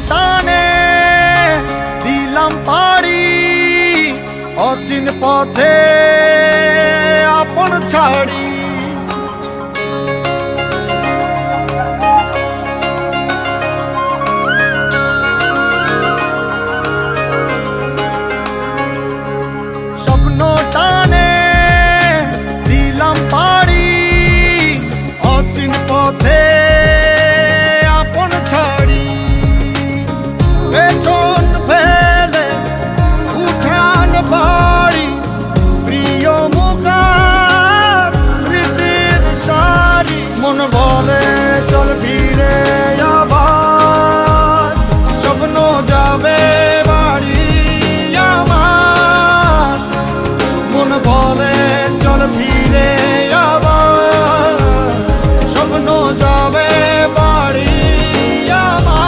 টানে দিলাম পাড়ি অচিন পথে আপন ছাড়ি। স্বপ্ন টানে দিলাম পাড়ি অচিন পথে আপন ছাড়ি। পেছন ফেলে উঠান বাড়ি প্রিয় মুখার স্মৃতির সারি। মন বলে চল ফিরে আবার স্বপ্ন যাবে বাড়ি আমার। মন বলে চল ফিরে আবার স্বপ্ন যাবে বাড়ি আমার।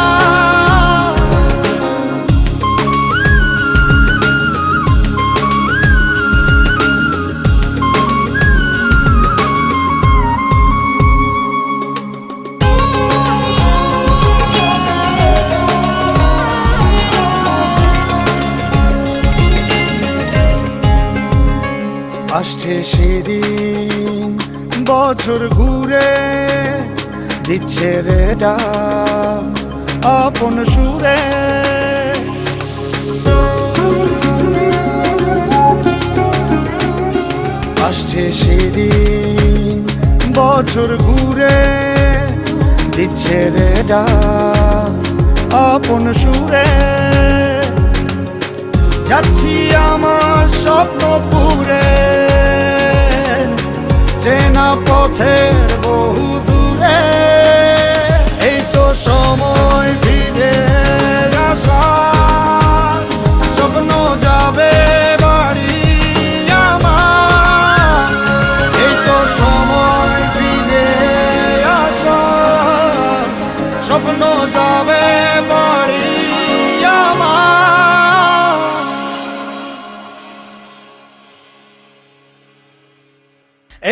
আসছে সেদিন বছর ঘুরে দিচ্ছে রে ডাক আপন সুরে। আসছে সেদিন বছর ঘুরে দিচ্ছে রে ডাক আপন সুরে। যাচ্ছি আমার স্বপ্ন পুরে চেনা পথের বহু দূরে। এই তো সময় ফিরে আসার স্বপ্ন যাবে বাড়ি আমার। এই তো সময় ফিরে আসার স্বপ্ন যাবে বাড়ি আমার।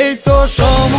এই তো সময়